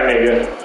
nigga.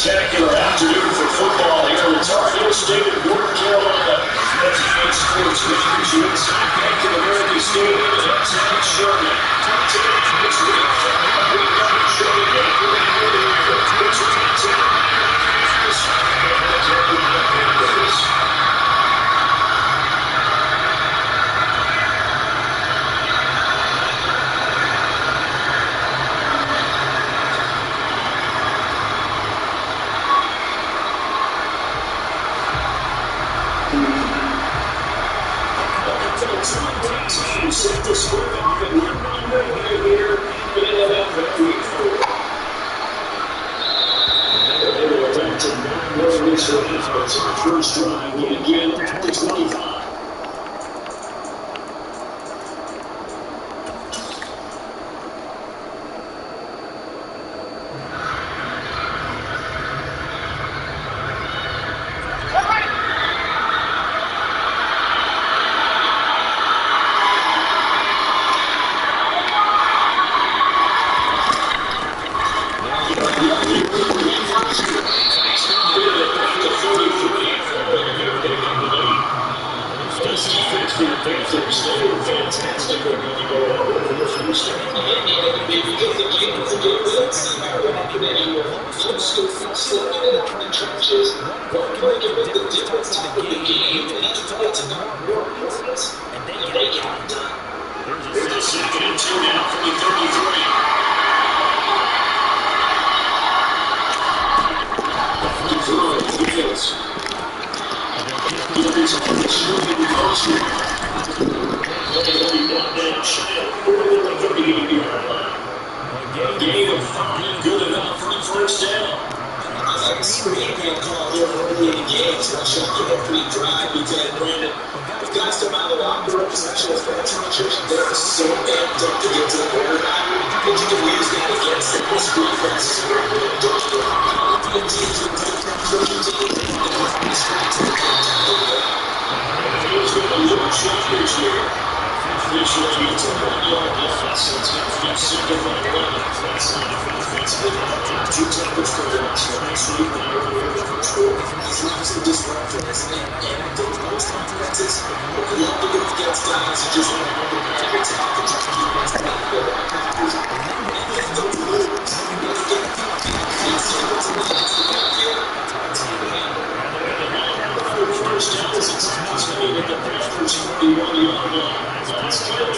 Spectacular afternoon for football here in Tar State of North Carolina. Let's face sports leaders inside Bank of America Stadium in uptown Sherman. Today, this week, we got Sherman set the score up and we're underway here in NFL Week 4. They were back to 9 minutes for it's our first drive. We begin at the 25. Game of 5, good enough for the first down. I like a screen being called here early in the game. It's going to show you a free drive because, Brandon, we've got some out of the locker room, special effects rushers. They're so amped up to get to the quarterback that you can use that against them. This defense is very good. Don't you know how the teams are good for pushing teams? They don't have to scratch the contact over there. He's got a little challenge here. Officially, it's a 1-yard loss. It's going to be second and 11. That's not a defensive line. 2 tackles for loss. Last week, they were in the first quarter. As long as they disrupt for this and those most offenses, you have to go against guys who just want to go to the top and just keep us out of the backfield. And if those moves, you get a deep defense, it's a defense to backfield. That's how you handle it. First down is it's made at the Panthers 41-yard line. That's kind of a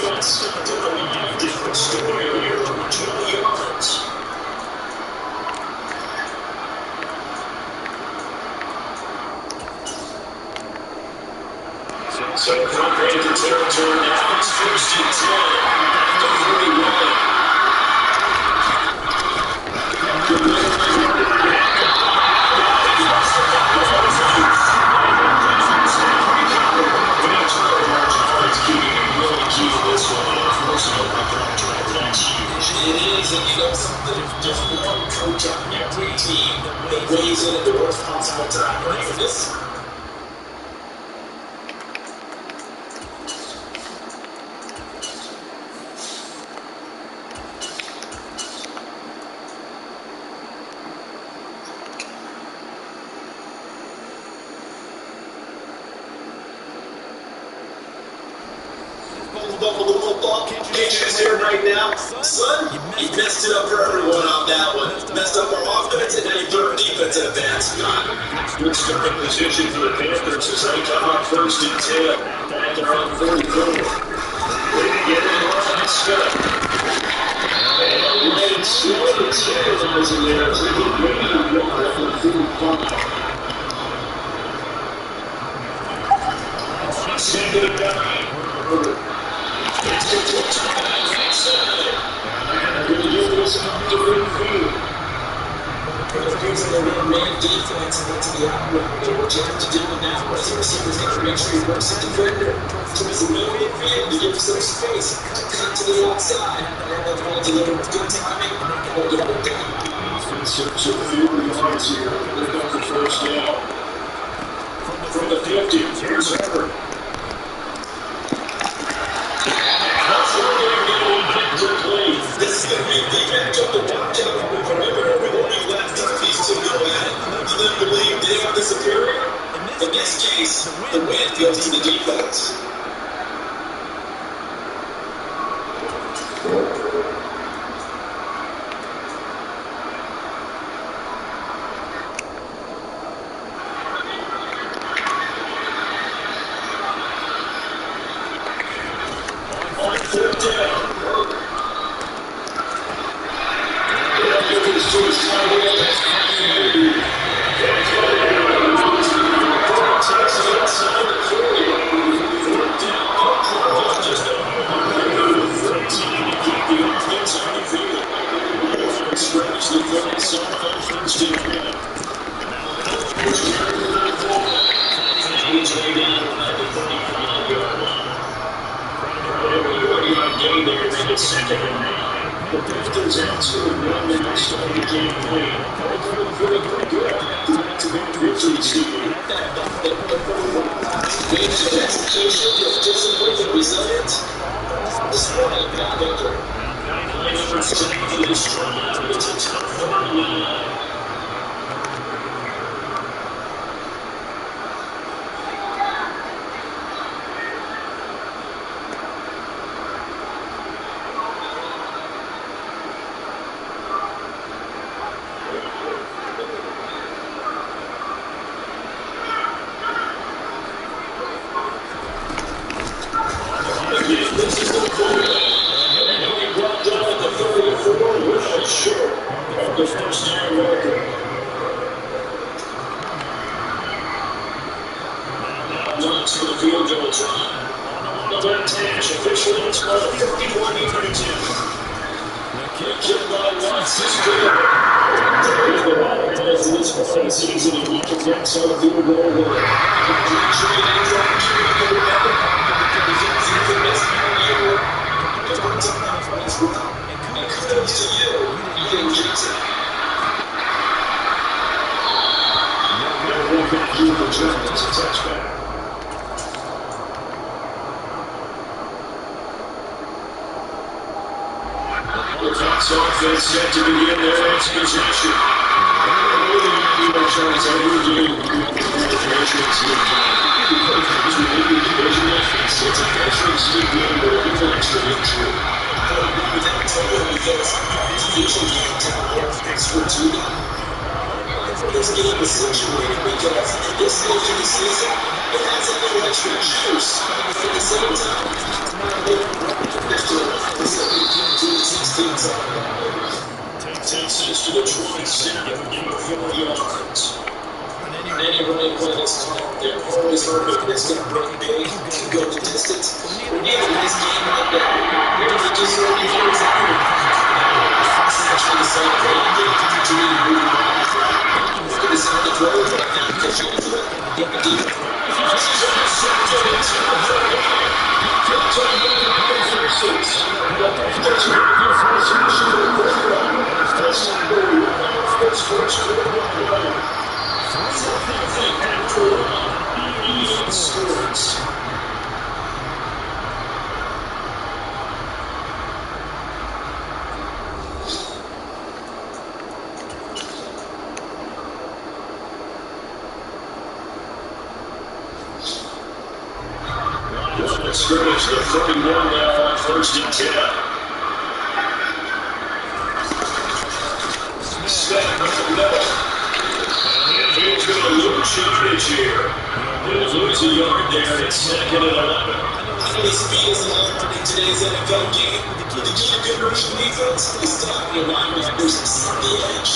different story here from 20 yards. So from Panther territory now, it's first and 10 at It is, and you know something, just one coach on every team that weighs in at the worst possible time, right? For this. Buffalo football Patriots here right now. Son, you messed it up for everyone on that one. Messed up our offense and now you threw our defense in advance. Good starting position for the Panthers as they come up first and 10. Back around 44. Way to get it off. It's good. And it's good. Man defense into the outlet. What you have to do now is the receiver's got to make sure he works the defender towards the middle of the field to give some space to cut to the outside. And they'll try to deliver with good timing. And they'll get it done. So the field defense here. They're going for first down. From the 50, here's Herbert. This is going to be a big matchup to watch out from the perimeter. We've already left these two go at it. For them to believe they are the superior. In this case, the win goes to the defense. On third down. Second and 9. The Panthers out to 1 minute starting the campaign. Feeling very good. That's a big victory, Steve. Execution, discipline, and resilience. Display that victory. It's a tough one. This is the quarterback. And he brought down at the 34, well short of the first down marker. Now to the field goal try. Number 10, officially it's called a 51-yard attempt. Kick by Watts is good. The ball has this whole season and he gets on the field goal line. Kudos to you, Ian Jackson. One back here for Jones, it's a touchback. The Fox offense set to begin their next possession. Charles Edwards it's a freshman Steve Young looking for extra injury. This game is situated because at this stage of the season, it has a little extra juice. At the same time, takes us to the 27 for yards. Any running play that's taught, they're always hoping that's going to break big, can go the distance. We're getting this game like that. We're just looking for his arm. Especially the side of the continue to move around. Look at the side of the road right now because you're going to get the deep. Scrimmage to 31 now on first and 10. Snap up the middle. He's going to lose yardage here. He'll lose a yard there at 2nd and 11. I know the speed is allowed in today's NFL game. get a good rushing defense, they stop your linebackers and set the edge.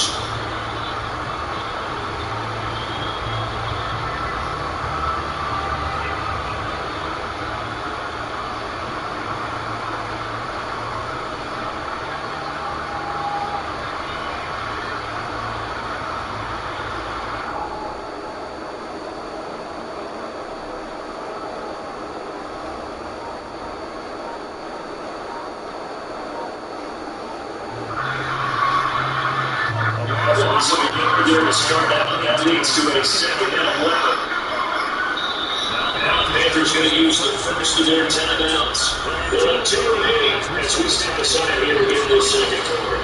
Start out, that leads to a 2nd and 11. Now the Panthers going to use the first of their timeouts. They're on 2 remaining as we step aside here in the second quarter.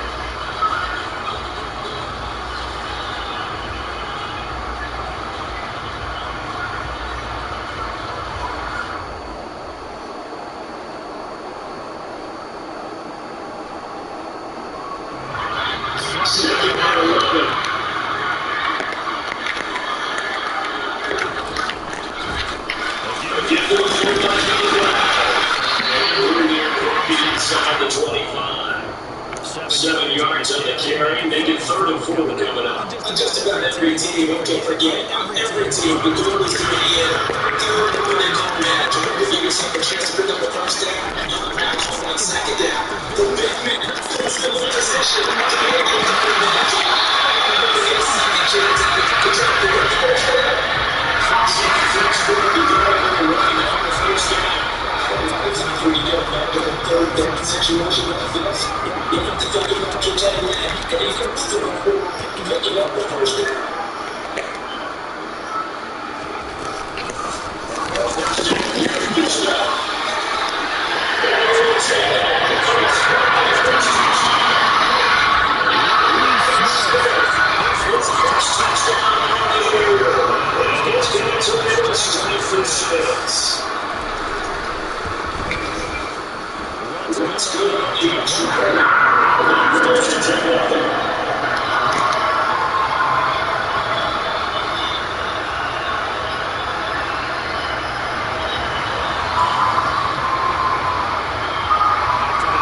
Second and 11. Inside the 25. 7 yards on the carry, make it 3rd and 4 coming up. Just about every team, don't forget, every team, the goal is to be in. Do what they call match. Give yourself a chance to pick up the first down. You're back on 2nd down. The big man, that's the position. To be able to win the match. Get a second chance to drop the first down. First quarter to go right now on the first down. Sometimes when you get back to the 3rd down situation like this, you have to think about your tight end, and he comes to the 4, picking up the first down. Good stuff. It's the first touchdown of the year. It's going to be a 24-6. That's good on the extra point. First to take it up there.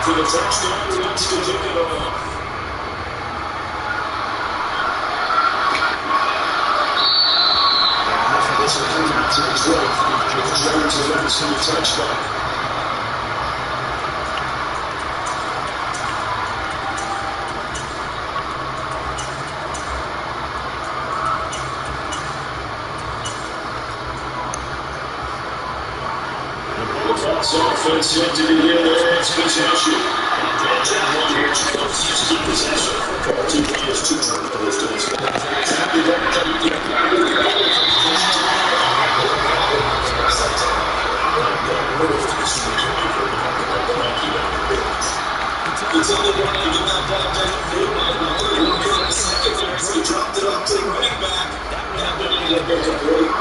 To the touchdown, wants to kick it off. This will come out to the 12th. Jones has never seen a touchdown. Offense yet to begin their possession. And that one here comes to possession. 2 players, 2 turnovers to this one. It's only one to get that ball down. He dropped it up to the running back. That one ended up incomplete.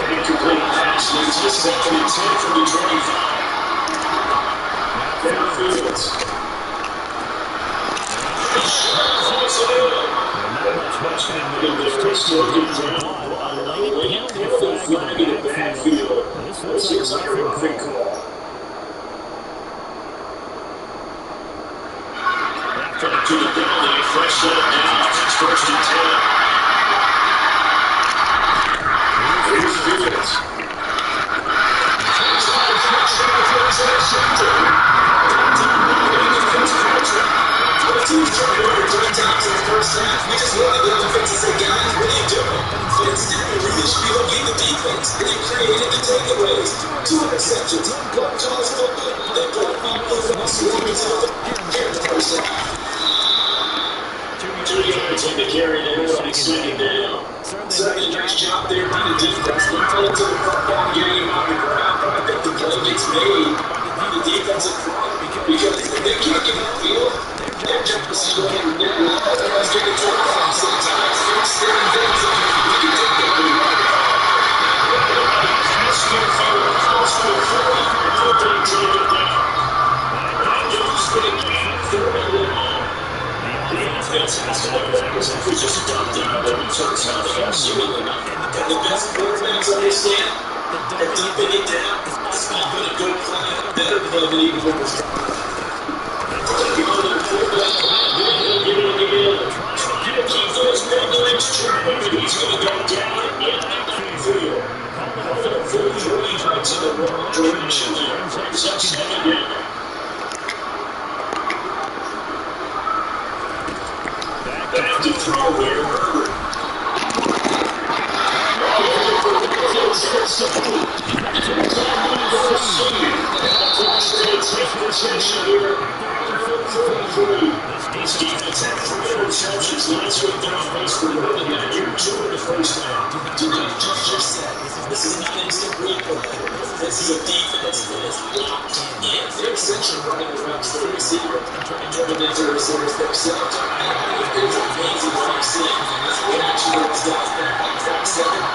Incomplete pass leads to 2nd and 10 from the 25. Fields. Flag in the backfield. This is a perfect call. To the penalty, fresh set of downs. It's 1st and 10. Here's Fields. Teams turn it over 3 times in the first half. We just look at the defense and say, guys, what are you doing? But instead, we really should be looking at the defense. They created the takeaways. 2 interceptions. 1 toss fumble. They put a fumble on the scoring zone. Here in the first half. 2 yards on the carry there on 2nd down. Certainly a nice job there by the defense. They fell into the football game on the ground. I think the play gets made by the defensive front because if they can't get on the field, they're just going to get let's take it to the front sometimes. They're staring things up. We can take that one right now. Let's go forward. Let's go forward. They're taking it down. And goes for the game. 4 and 1. The offense has to look back as if we just dumped out of them. So it's not seemingly nothing. And the best quarterbacks understand that dumping it down is often a good play, a better play than even what was Back to throw here, Herbert. Looking for the interception. State take possession here. 33. This defense had 3 interceptions last week on offense for running that year, 2 in the first half. Dude, like just said, this is not instant replay. This is a defense that is locked in. They're essentially running around to the receiver and turning into receivers themselves. It's amazing what I'm seeing. This reaction to these guys in that second.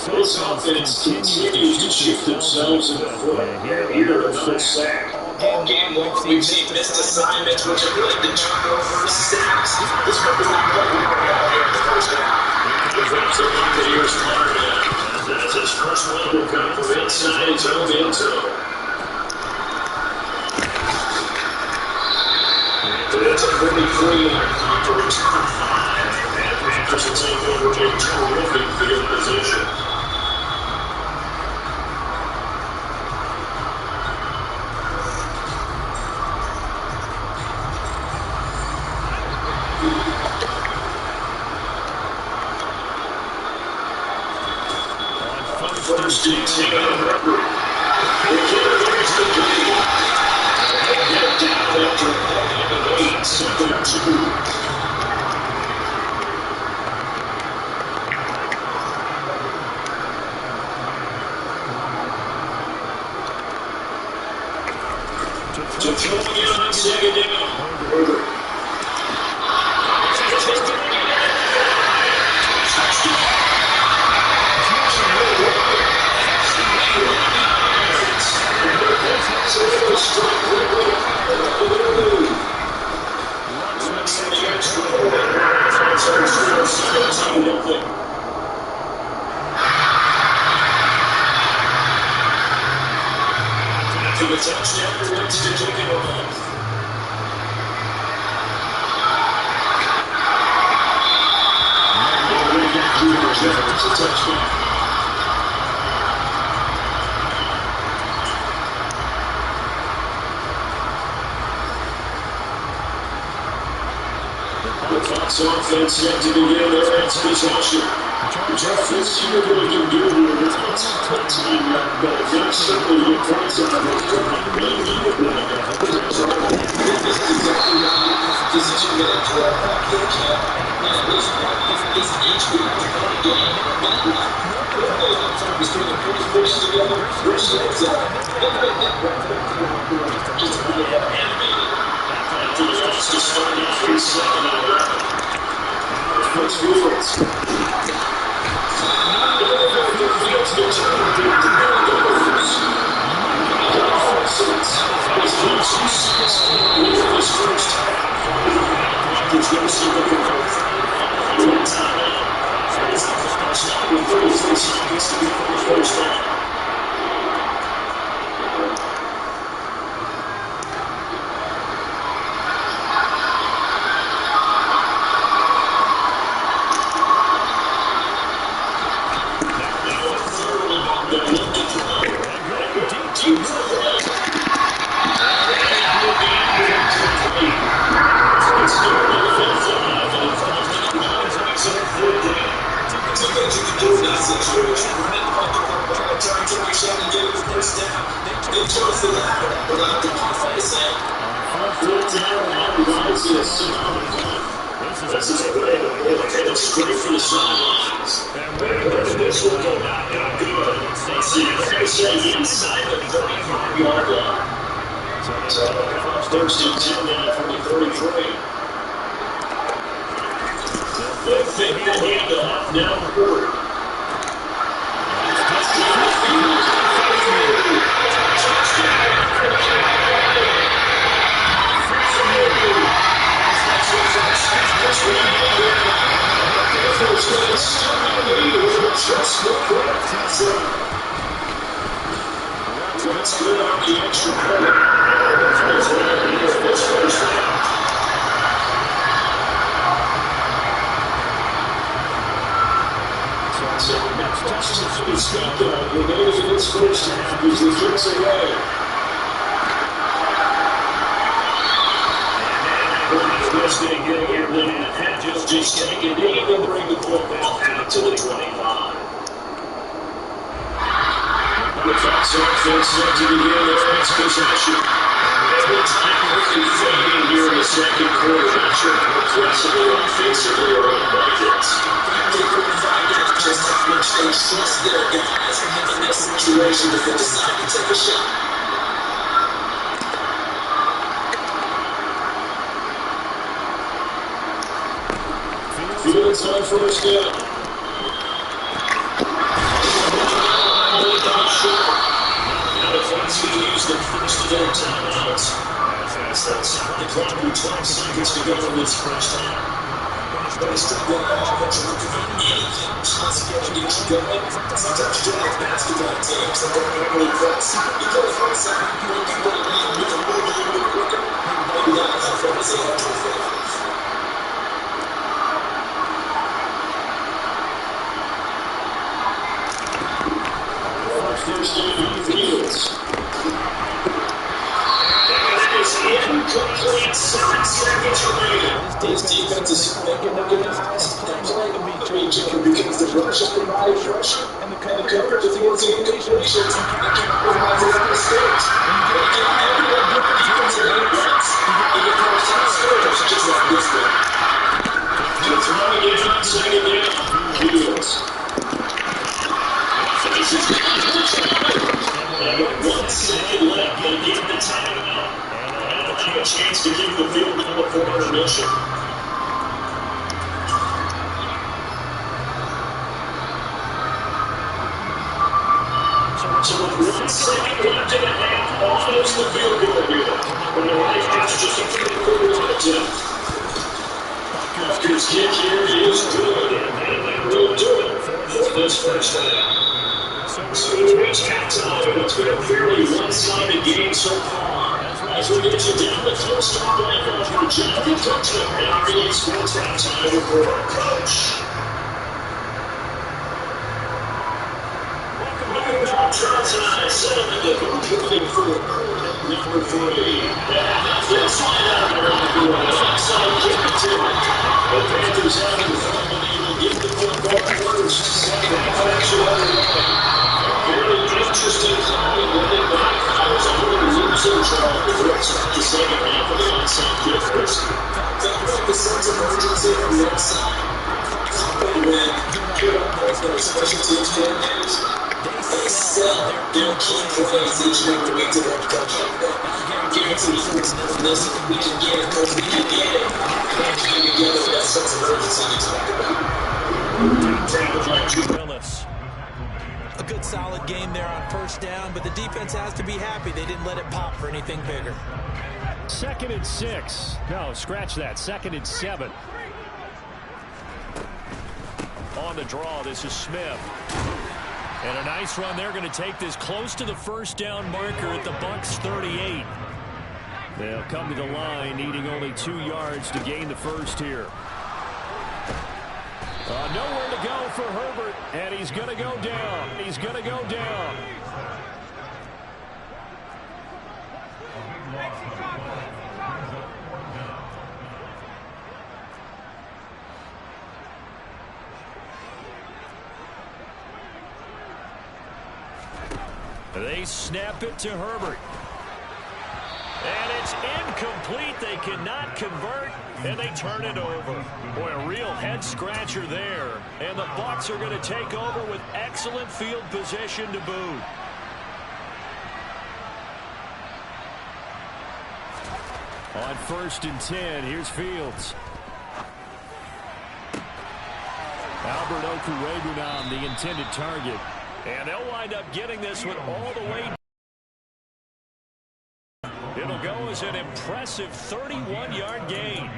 This offense continues to shift themselves in the foot. Here, another sack. All game long, we've seen missed assignments, which have led to turnovers, sacks. This one was not playing well here in the first half. The Rams are on the year's part now. That's his first one will come from inside his own end zone. That's a 43-yard conference. Panthers will take over a terrific field position. First and 10 Herbert. There's the lead. Get down after a 8, 7-2. To throw again on second down. Herbert. To the touchdown, Winston taking it off. It's a touchdown. The Fox offense set to begin their next possession. Jeff, let's see what we can do here. It's not time yet, but it's certainly impressive. This is exactly the position that I draw back to the camp. And this each week is one game. Between the first pushes together, first legs up. Just a little animated. To the Fox to start off for second and 11. First Fields. I think you find the same. Fourth down, and runs this. This is a play headed straight for the sidelines. And this will go not good. Let's see, they're going to say inside the 35-yard line. So first and 10 now from the 33. They'll fake the handoff now forward. That's good on the extra point. So next touchdown to speak of, the names of this first half as he kicks away. Just going to get here, and just take it in and bring the football out to the 25. The fast offense set to begin its next possession. Every time we fade in here in the second quarter, not sure how aggressively or offensively are on budgets. They provide just how much they trust their guys in that situation to decide to take a shot. Fields on first down. Now the Fox can use the first of their timeouts. That's the clock with 12 seconds to go in this first half. Best of the ball, but you're looking for anything just to get you going. Sometimes you like basketball teams that don't normally press. You play the first half, you want to lead with a little bit quicker. Maybe that'll help them as they head to the finish. First down, Fields. That is incomplete. 7 seconds remaining. This defense is making organized that play. I mean, because the rush is providing pressure, and the coverage is forcing incompletions, and capitalizing on mistakes. When you get everyone different defensive end runs, you get first down scores just like this one. Just running it on second down. Fields. And with 1 second left, they get the timeout. And they'll have a chance to give the field goal for intermission. So with 1 second left in the half, almost the field goal here. When the right pass just a third-quarter attempt. His kick here is good, and they will do it for this first half. So we reached halftime. It's been a fairly one-sided game so far. As we get you down the field, start by for Jonathan Coachman and our EA Sports Halftime report, Coach. Welcome back, Charles. Settlement to competing for number 3. Let's find out around the offside kick attempt. The Panthers have the front, and they will get the football first. Second half action underway. Very interesting play when they backfires on the losing drive. The rest of the second half of the onside kick first. That brought the sense of urgency from the outside. Coupled with good points for special teams coordinators. They sell their key plays each and every week to their coach. Guarantee you this we can get it because we can get it. And came together with that sense of urgency you talked about. A good solid game there on first down, but the defense has to be happy they didn't let it pop for anything bigger. 2nd and 6. No, scratch that. 2nd and 7. On the draw, this is Smith. And a nice run. They're going to take this close to the first down marker at the Bucs 38. They'll come to the line, needing only 2 yards to gain the first here. Nowhere to go for Herbert, and he's going to go down. He's going to go down. They snap it to Herbert. incomplete. They cannot convert, and they turn it over. Boy, a real head-scratcher there. And the Bucs are going to take over with excellent field position to boot. On 1st and 10, here's Fields. Albert Okwuegbunam, the intended target. And they'll wind up getting this one all the way. It'll go as an impressive 31-yard gain.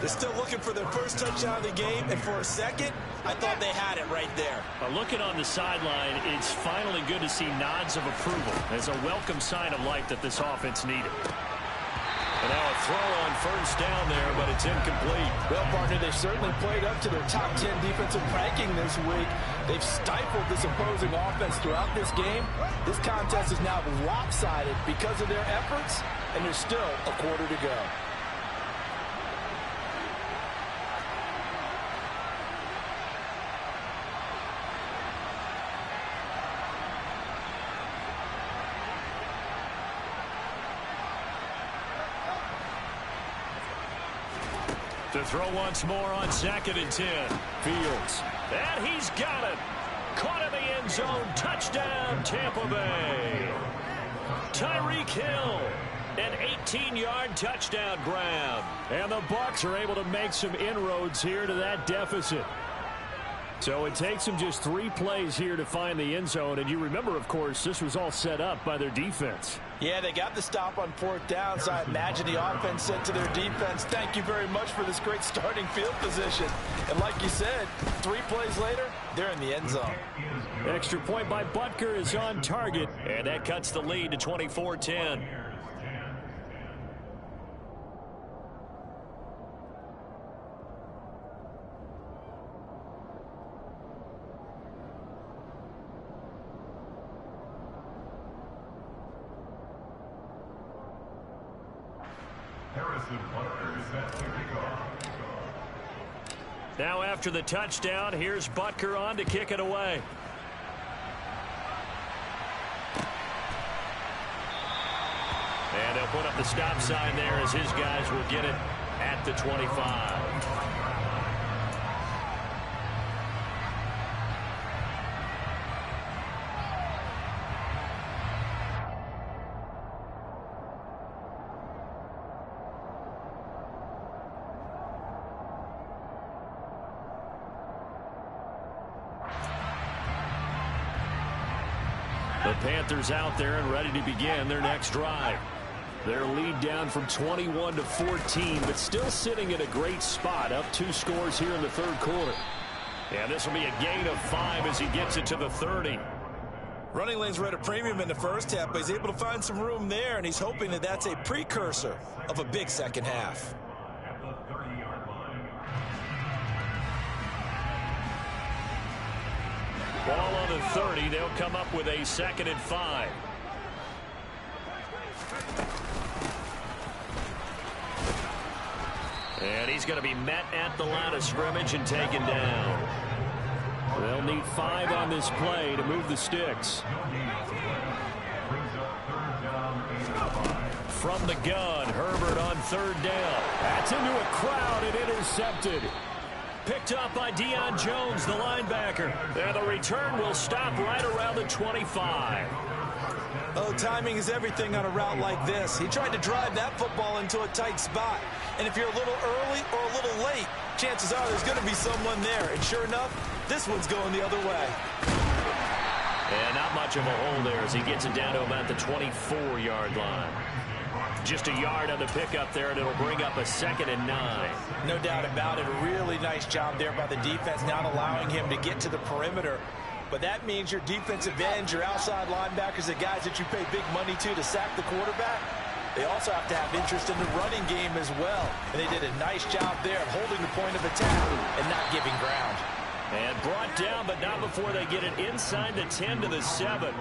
They're still looking for their first touchdown of the game, and for a second, I thought they had it right there. Looking on the sideline, it's finally good to see nods of approval as a welcome sign of life that this offense needed. And now a throw on 1st down there, but it's incomplete. Well, partner, they've certainly played up to their top 10 defensive ranking this week. They've stifled this opposing offense throughout this game. This contest is now lopsided because of their efforts, and there's still a quarter to go. To throw once more on 2nd and 10. Fields. And he's got it. Caught in the end zone. Touchdown, Tampa Bay. Tyreek Hill. An 18-yard touchdown grab. And the Bucs are able to make some inroads here to that deficit. So it takes them just 3 plays here to find the end zone. And you remember, of course, this was all set up by their defense. Yeah, they got the stop on 4th down, so I imagine the offense said to their defense, thank you very much for this great starting field position. And like you said, 3 plays later, they're in the end zone. Extra point by Butker is on target, and that cuts the lead to 24-10. Now after the touchdown, here's Butker on to kick it away. And they'll put up the stop sign there as his guys will get it at the 25. The Panthers out there and ready to begin their next drive. Their lead down from 21 to 14, but still sitting at a great spot, up 2 scores here in the 3rd quarter. And this will be a gain of 5 as he gets it to the 30. Running lanes were at a premium in the first half, but he's able to find some room there, and he's hoping that that's a precursor of a big second half. Ball on the 30. They'll come up with a 2nd and 5. And he's going to be met at the line of scrimmage and taken down. They'll need 5 on this play to move the sticks. From the gun, Herbert on 3rd down. That's into a crowd and intercepted. Picked up by Deion Jones, the linebacker. And the return will stop right around the 25. Oh, timing is everything on a route like this. He tried to drive that football into a tight spot. And if you're a little early or a little late, chances are there's going to be someone there. And sure enough, this one's going the other way. And not much of a hole there as he gets it down to about the 24-yard line. Just a yard on the pickup there, and it'll bring up a 2nd and 9. No doubt about it. A really nice job there by the defense, not allowing him to get to the perimeter. But that means your defensive ends, your outside linebackers, the guys that you pay big money to sack the quarterback, they also have to have interest in the running game as well. And they did a nice job there of holding the point of attack and not giving ground. And brought down, but not before they get it inside the 10 to the 7.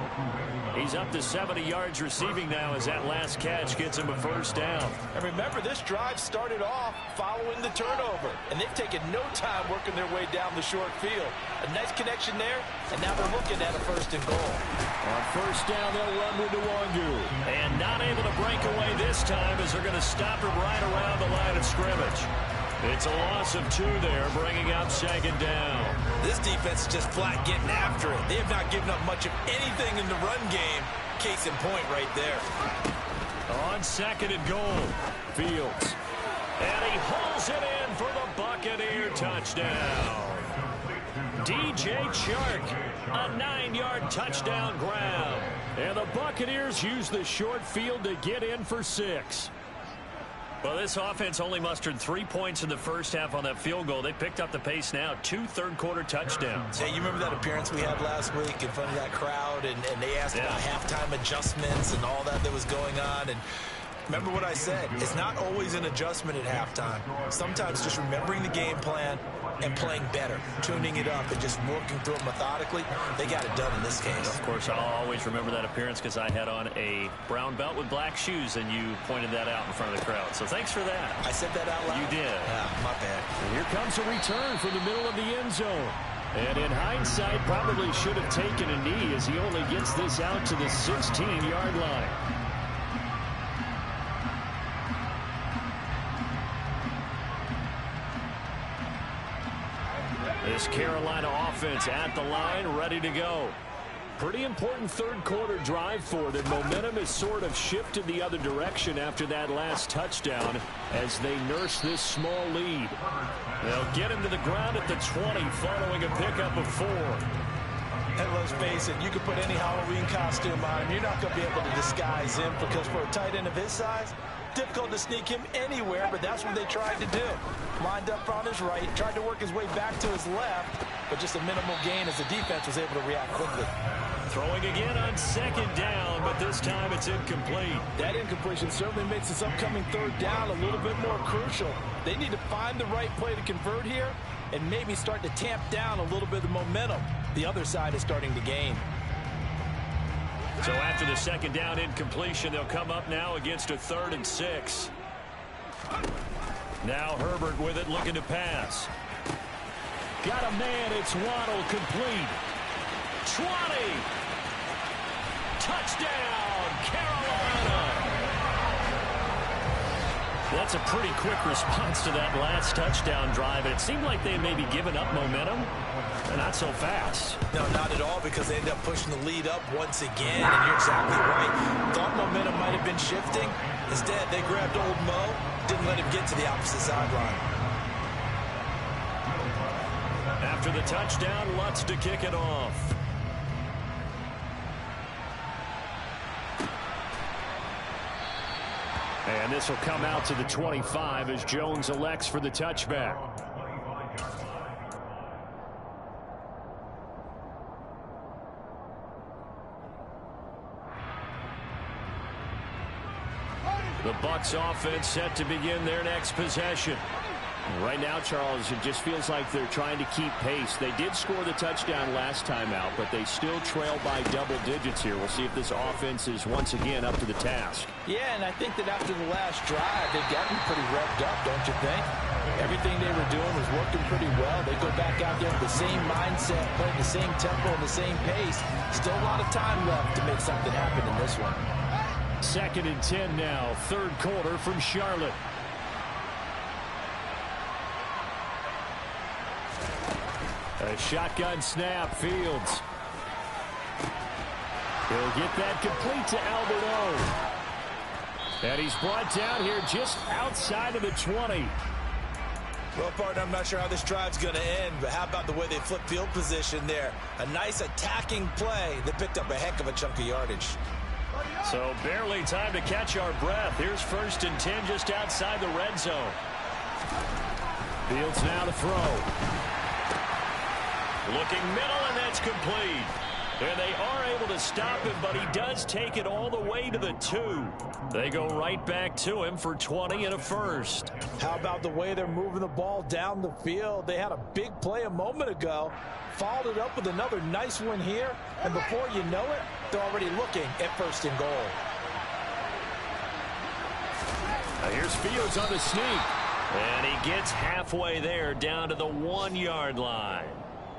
He's up to 70 yards receiving now as that last catch gets him a 1st down. And remember, this drive started off following the turnover. And they've taken no time working their way down the short field. A nice connection there, and now they're looking at a 1st and goal. On 1st down, they'll run with Nwangu. And not able to break away this this time as they're going to stop him right around the line of scrimmage. It's a loss of 2 there, bringing up second down. This defense is just flat getting after it. They have not given up much of anything in the run game. Case in point right there. On second and goal, Fields. And he hauls it in for the Buccaneer touchdown. DJ Chark, a 9-yard touchdown grab. And the Buccaneers use the short field to get in for 6. Well, this offense only mustered 3 points in the first half on that field goal. They picked up the pace now. 2 third-quarter touchdowns. Hey, you remember that appearance we had last week in front of that crowd, and they asked about halftime adjustments and all that was going on, and remember what I said. It's not always an adjustment at halftime. Sometimes just remembering the game plan and playing better, tuning it up and just working through it methodically. They got it done in this case. Of course, I'll always remember that appearance because I had on a brown belt with black shoes, and you pointed that out in front of the crowd. So thanks for that. I said that out loud? You did. Yeah, my bad. And here comes a return from the middle of the end zone. And in hindsight, probably should have taken a knee as he only gets this out to the 16-yard line. This Carolina offense at the line, ready to go. Pretty important third-quarter drive for them. Momentum has sort of shifted the other direction after that last touchdown as they nurse this small lead. They'll get him to the ground at the 20 following a pickup of 4. And let's face it, you can put any Halloween costume on him. You're not going to be able to disguise him because for a tight end of his size, difficult to sneak him anywhere, but that's what they tried to do. Lined up on his right, tried to work his way back to his left, but just a minimal gain as the defense was able to react quickly. Throwing again on second down, but this time it's incomplete. That incompletion certainly makes this upcoming third down a little bit more crucial. They need to find the right play to convert here and maybe start to tamp down a little bit of the momentum the other side is starting to gain. So after the second down incompletion, they'll come up now against a 3rd and 6. Now Herbert with it, looking to pass. Got a man, it's Waddle, complete. 20! Touchdown, Carolina! That's a pretty quick response to that last touchdown drive. And it seemed like they had maybe given up momentum. But not so fast. No, not at all, because they ended up pushing the lead up once again. And you're exactly right. Thought momentum might have been shifting. Instead, they grabbed old Mo, didn't let him get to the opposite sideline. After the touchdown, Lutz to kick it off. And this will come out to the 25 as Jones elects for the touchback. The Bucs offense set to begin their next possession. Right now, Charles, it just feels like they're trying to keep pace. They did score the touchdown last time out, but they still trail by double digits here. We'll see if this offense is once again up to the task. Yeah, and I think that after the last drive, they've gotten pretty revved up, don't you think? Everything they were doing was working pretty well. They go back out there with the same mindset, playing the same tempo and the same pace. Still a lot of time left to make something happen in this one. 2nd and 10 now, 3rd quarter from Charlotte. A shotgun snap, Fields. He'll get that complete to Albert O. And he's brought down here just outside of the 20. Well, partner, I'm not sure how this drive's going to end, but how about the way they flip field position there? A nice attacking play that picked up a heck of a chunk of yardage. So barely time to catch our breath. Here's 1st and 10 just outside the red zone. Fields now to throw. Looking middle, and that's complete. And they are able to stop him, but he does take it all the way to the 2. They go right back to him for 20 and a first. How about the way they're moving the ball down the field? They had a big play a moment ago, followed it up with another nice one here, and before you know it, they're already looking at 1st and goal. Now here's Fields on the sneak. And he gets halfway there, down to the 1-yard line.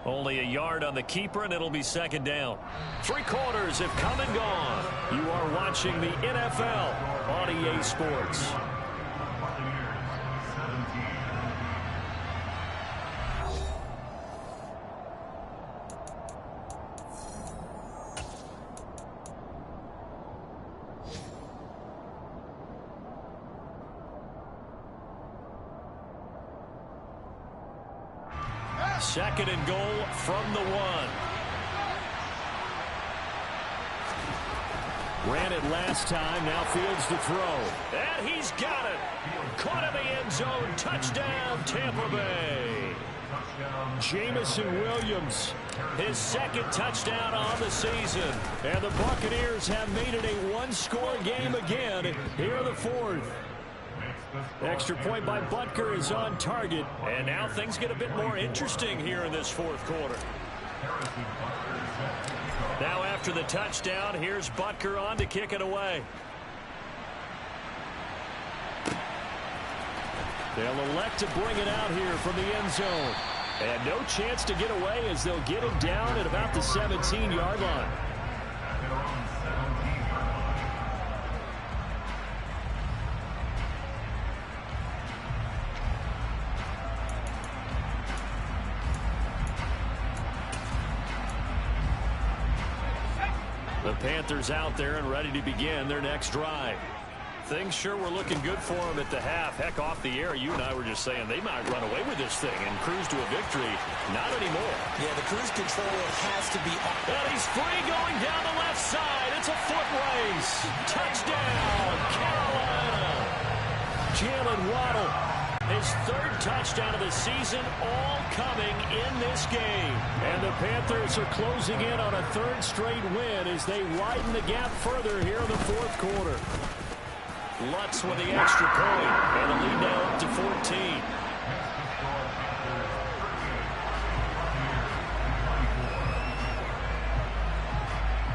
Only a yard on the keeper, and it'll be 2nd down. 3 quarters have come and gone. You are watching the NFL on EA Sports. Second and goal from the 1. Ran it last time. Now Fields to throw. And he's got it. Caught in the end zone. Touchdown, Tampa Bay. Jamison Williams, his second touchdown on the season. And the Buccaneers have made it a one-score game again here in the fourth. Extra point by Butker is on target. And now things get a bit more interesting here in this fourth quarter. Now after the touchdown, here's Butker on to kick it away. They'll elect to bring it out here from the end zone. And no chance to get away as they'll get him down at about the 17-yard line. The Panthers out there and ready to begin their next drive. Things sure were looking good for them at the half. Heck, off the air, you and I were just saying they might run away with this thing and cruise to a victory. Not anymore. Yeah, the cruise control has to be up. And he's free going down the left side. It's a foot race. Touchdown, Carolina. Jalen Waddle, his third touchdown of the season, all coming in this game. And the Panthers are closing in on a third straight win as they widen the gap further here in the fourth quarter. Lutz with the extra point, and the lead now up to 14.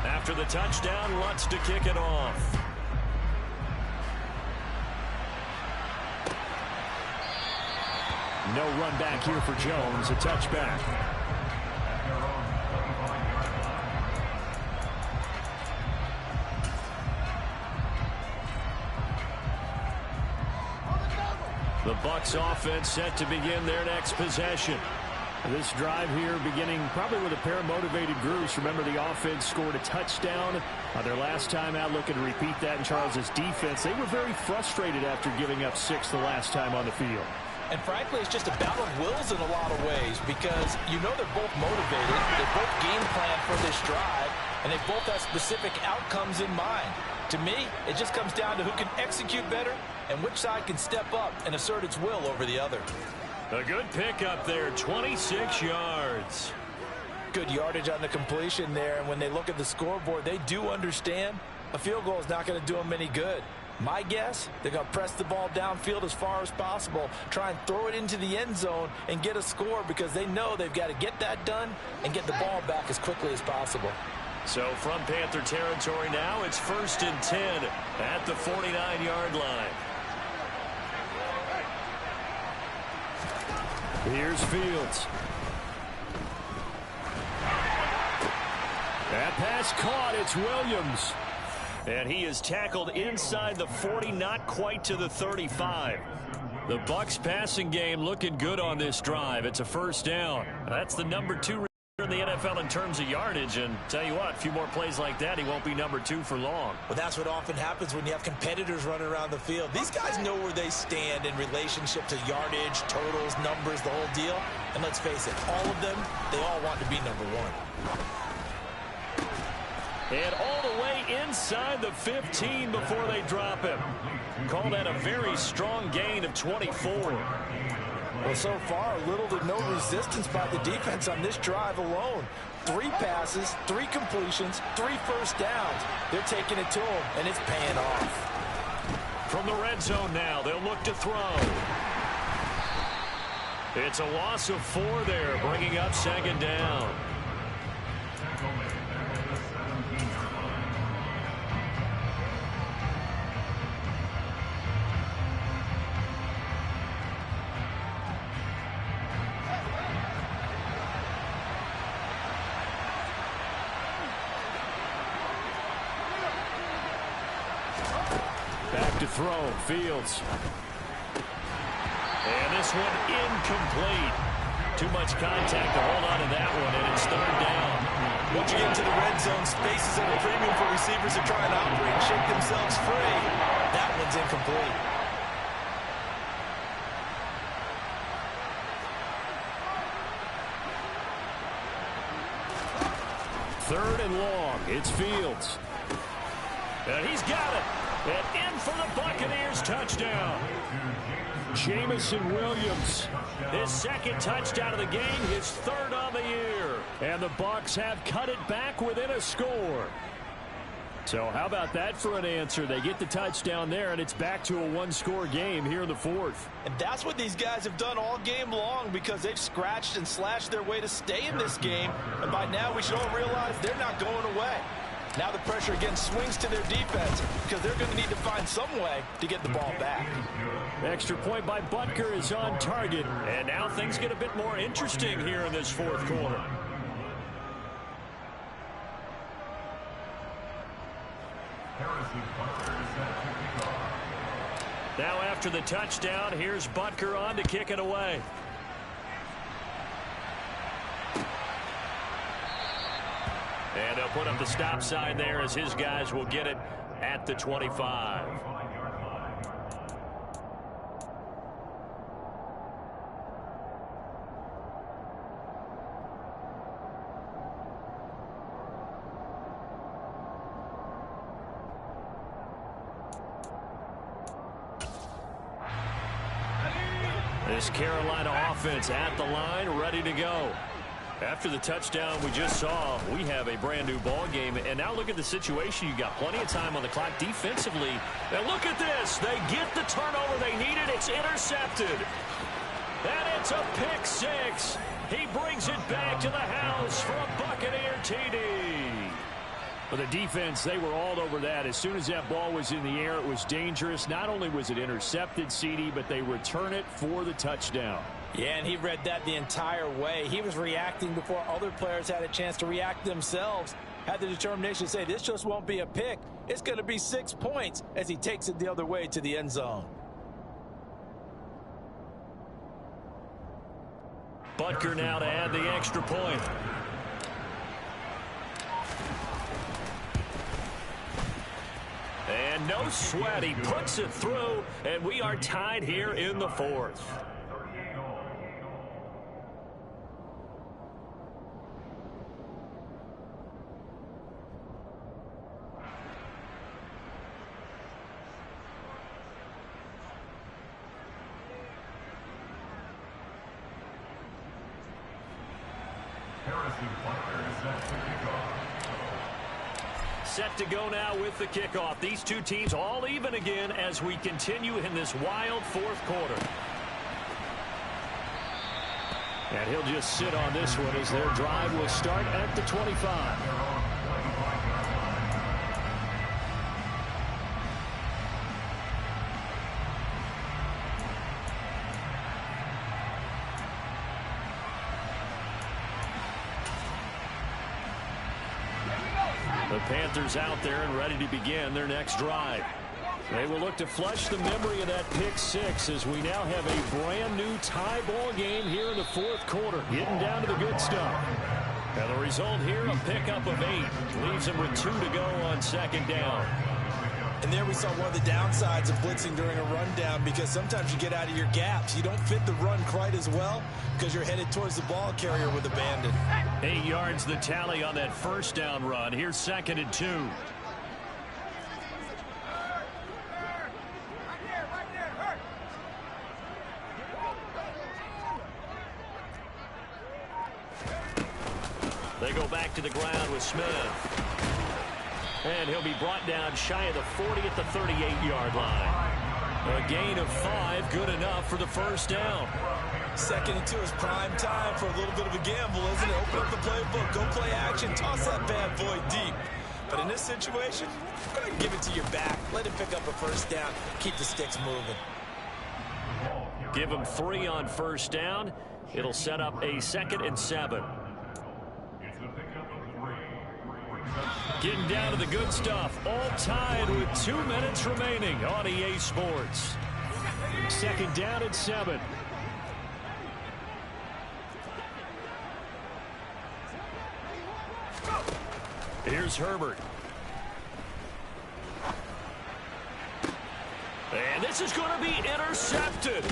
After the touchdown, Lutz to kick it off. No run back here for Jones, a touchback. The Bucs offense set to begin their next possession. This drive here beginning probably with a pair of motivated groups. Remember, the offense scored a touchdown their last time out, looking to repeat that in Charles' defense. They were very frustrated after giving up 6 the last time on the field. And frankly, it's just a battle of wills in a lot of ways because you know they're both motivated. They both game plan for this drive, and they both have specific outcomes in mind. To me, it just comes down to who can execute better and which side can step up and assert its will over the other. A good pickup there, 26 yards. Good yardage on the completion there, and when they look at the scoreboard, they do understand a field goal is not going to do them any good. My guess, they're going to press the ball downfield as far as possible, try and throw it into the end zone and get a score because they know they've got to get that done and get the ball back as quickly as possible. So from Panther territory now, it's 1st and 10 at the 49-yard line. Here's Fields. That pass caught. It's Williams. And he is tackled inside the 40, not quite to the 35. The Bucs passing game looking good on this drive. It's a first down. That's the number 2 in the NFL in terms of yardage, and tell you what, a few more plays like that, he won't be number 2 for long. Well, that's what often happens when you have competitors running around the field. These guys know where they stand in relationship to yardage, totals, numbers, the whole deal. And let's face it, all of them, they all want to be number 1. And all the way inside the 15 before they drop him. Call that a very strong gain of 24. Well, so far, little to no resistance by the defense on this drive alone. 3 passes, 3 completions, 3 first downs. They're taking it to them, and it's paying off. From the red zone now, they'll look to throw. It's a loss of 4 there, bringing up 2nd down. Back throw. Fields. And this one incomplete. Too much contact to hold on to that one, and it's third down. Once you get into the red zone, space is at a premium for receivers to try and operate and shake themselves free. That one's incomplete. Third and long. It's Fields. And he's got it. And in for the Buccaneers touchdown. Jamison Williams, his second touchdown of the game, his third on the year. And the Bucs have cut it back within a score. So how about that for an answer? They get the touchdown there, and it's back to a one-score game here in the fourth. And that's what these guys have done all game long, because they've scratched and slashed their way to stay in this game. And by now we should all realize they're not going away. Now the pressure again swings to their defense, because they're going to need to find some way to get the ball back. Extra point by Butker is on target. And now things get a bit more interesting here in this fourth quarter. Now after the touchdown, here's Butker on to kick it away. And they'll put up the stop sign there as his guys will get it at the 25. This Carolina offense at the line, ready to go. After the touchdown we just saw, we have a brand new ball game. And now look at the situation. You got plenty of time on the clock defensively. And look at this. They get the turnover they needed. It's intercepted. And it's a pick six. He brings it back to the house for a Buccaneer TD. For the defense, they were all over that. As soon as that ball was in the air, it was dangerous. Not only was it intercepted, CD, but they return it for the touchdown. Yeah, and he read that the entire way. He was reacting before other players had a chance to react themselves. Had the determination to say, this just won't be a pick. It's going to be 6 points, as he takes it the other way to the end zone. Butker now to add the extra point. And no sweat, he puts it through, and we are tied here in the fourth. Set to go now with the kickoff. These two teams all even again as we continue in this wild fourth quarter. And he'll just sit on this one as their drive will start at the 25. The Panthers out there and ready to begin their next drive. They will look to flush the memory of that pick six as we now have a brand new tie ball game here in the fourth quarter. Getting down to the good stuff. And the result here, a pickup of 8. Leaves them with 2 to go on second down. And there we saw one of the downsides of blitzing during a rundown, because sometimes you get out of your gaps. You don't fit the run quite as well because you're headed towards the ball carrier with abandon. 8 yards the tally on that first down run. Here's 2nd and 2. They go back to the ground with Smith. And he'll be brought down shy of the 40 at the 38-yard line. A gain of 5, good enough for the first down. 2nd and 2 is prime time for a little bit of a gamble, isn't it? Open up the playbook, go play action, toss that bad boy deep. But in this situation, go ahead and give it to your back. Let him pick up a first down. Keep the sticks moving. Give him 3 on first down. It'll set up a 2nd and 7. Getting down to the good stuff. All tied with 2 minutes remaining on EA Sports. Second down and 7. Here's Herbert. And this is going to be intercepted.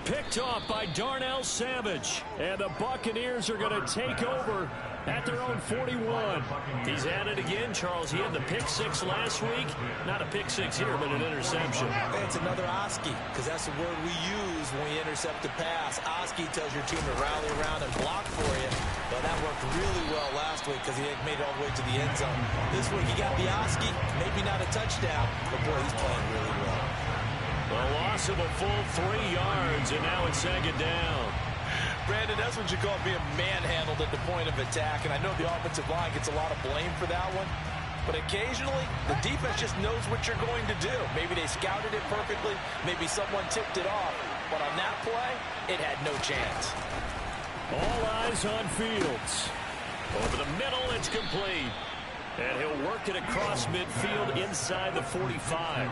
Picked off by Darnell Savage. And the Buccaneers are going to take over at their own 41. He's at it again, Charles. He had the pick 6 last week. Not a pick 6 here, but an interception. It's another Oski, because that's the word we use when we intercept a pass. Oski tells your team to rally around and block for you. But that worked really well last week because he made it all the way to the end zone. This week he got the Oski, maybe not a touchdown, but boy, he's playing really well. A loss of a full 3 yards, and now it's second down. Brandon, that's what you call being manhandled at the point of attack, and I know the offensive line gets a lot of blame for that one, but occasionally the defense just knows what you're going to do. Maybe they scouted it perfectly, maybe someone tipped it off, but on that play, it had no chance. All eyes on Fields. Over the middle, it's complete. And he'll work it across midfield inside the 45.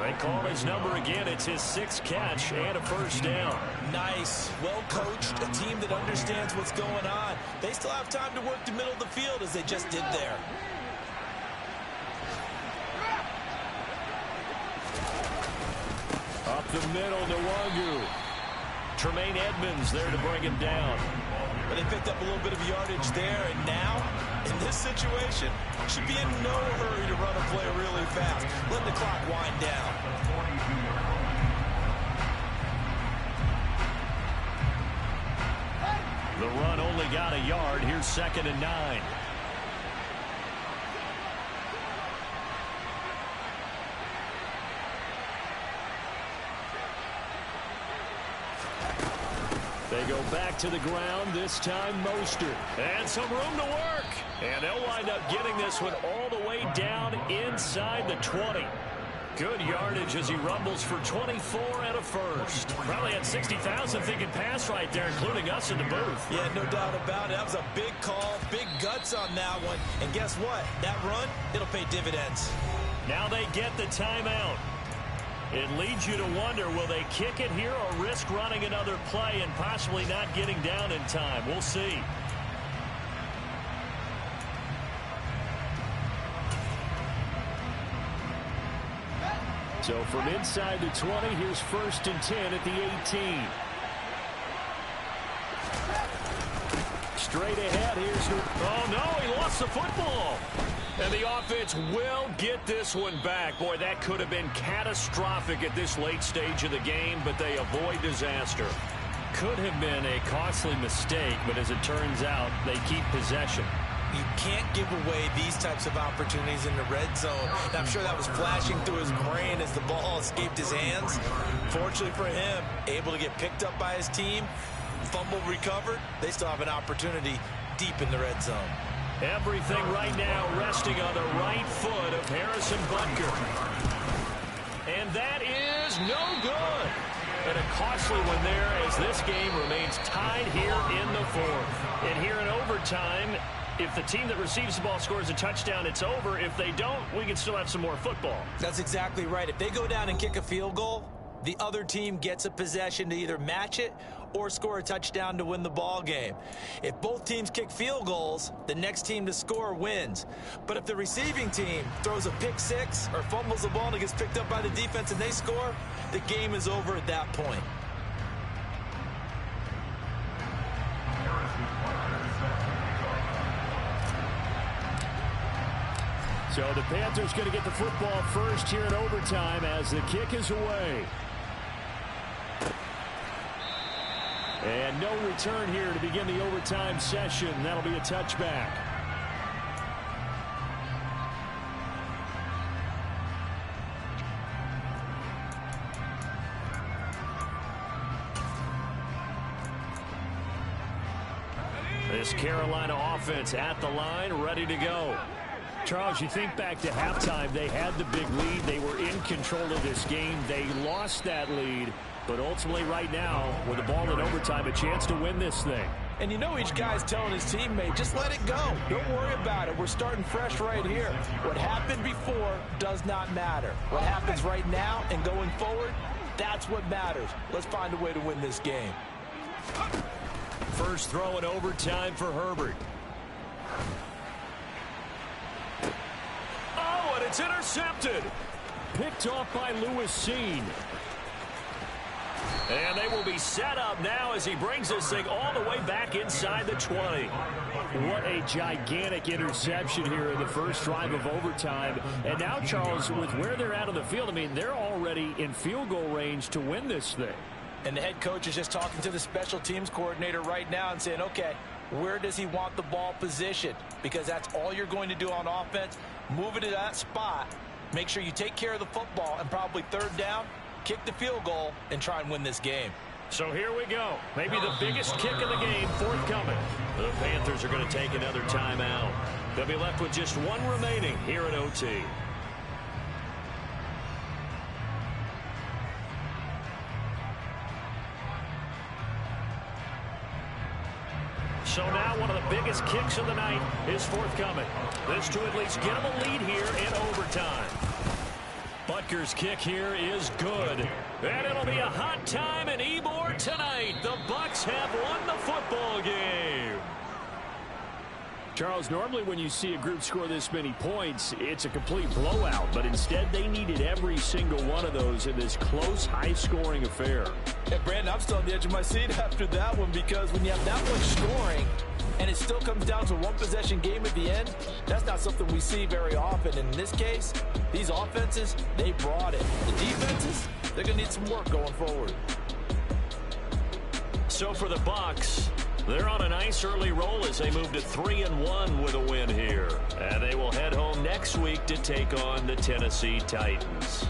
They call his number again. It's his 6th catch and a first down. Nice. Well coached. A team that understands what's going on. They still have time to work the middle of the field as they just did there. Up the middle, Nwangu. Tremaine Edmonds there to bring him down. But they picked up a little bit of yardage there, and now, in this situation, should be in no hurry to run a play really fast. Let the clock wind down. The run only got a yard. Here's 2nd and 9. They go back to the ground, this time Mostert. And some room to work. And they'll wind up getting this one all the way down inside the 20. Good yardage as he rumbles for 24 and a first. Probably had 60,000 thinking pass right there, including us in the booth. Yeah, no doubt about it. That was a big call, big guts on that one. And guess what? That run, it'll pay dividends. Now they get the timeout. It leads you to wonder, will they kick it here or risk running another play and possibly not getting down in time? We'll see. So from inside the 20, here's 1st and 10 at the 18. Straight ahead, here's who... Oh, no, he lost the football. And the offense will get this one back. Boy, that could have been catastrophic at this late stage of the game, but they avoid disaster. Could have been a costly mistake, but as it turns out, they keep possession. You can't give away these types of opportunities in the red zone. And I'm sure that was flashing through his brain as the ball escaped his hands. Fortunately for him, able to get picked up by his team, fumble recovered. They still have an opportunity deep in the red zone. Everything right now resting on the right foot of Harrison Butker. And that is no good. And a costly one there as this game remains tied here in the 4th. And here in overtime, if the team that receives the ball scores a touchdown, it's over. If they don't, we can still have some more football. That's exactly right. If they go down and kick a field goal, the other team gets a possession to either match it or score a touchdown to win the ball game. If both teams kick field goals, the next team to score wins. But if the receiving team throws a pick 6 or fumbles the ball and it gets picked up by the defense and they score, the game is over at that point. So the Panthers going to get the football first here in overtime as the kick is away. And no return here to begin the overtime session. That'll be a touchback. This Carolina offense at the line, ready to go. Charles, you think back to halftime, they had the big lead. They were in control of this game. They lost that lead. But ultimately right now, with the ball in overtime, a chance to win this thing. And you know each guy's telling his teammate, just let it go. Don't worry about it. We're starting fresh right here. What happened before does not matter. What happens right now and going forward, that's what matters. Let's find a way to win this game. First throw in overtime for Herbert. Oh, and it's intercepted. Picked off by Lewis Seen. And they will be set up now as he brings this thing all the way back inside the 20. What a gigantic interception here in the first drive of overtime. And now, Charles, with where they're at on the field, I mean, they're already in field goal range to win this thing. And the head coach is just talking to the special teams coordinator right now and saying, okay, where does he want the ball positioned? Because that's all you're going to do on offense. Move it to that spot. Make sure you take care of the football, and probably third down, kick the field goal, and try and win this game. So here we go. Maybe the biggest kick of the game forthcoming. The Panthers are going to take another timeout. They'll be left with just one remaining here at OT. So now one of the biggest kicks of the night is forthcoming. This to at least get them a lead here in overtime. Butker's kick here is good. And it'll be a hot time in Ybor tonight. The Bucs have won the football game. Charles, normally when you see a group score this many points, it's a complete blowout. But instead, they needed every single one of those in this close, high-scoring affair. And Brandon, I'm still on the edge of my seat after that one, because when you have that much scoring and it still comes down to a one-possession game at the end, that's not something we see very often. And in this case, these offenses, they brought it. The defenses, they're going to need some work going forward. So for the Bucs, they're on a nice early roll as they move to 3-1 with a win here. And they will head home next week to take on the Tennessee Titans.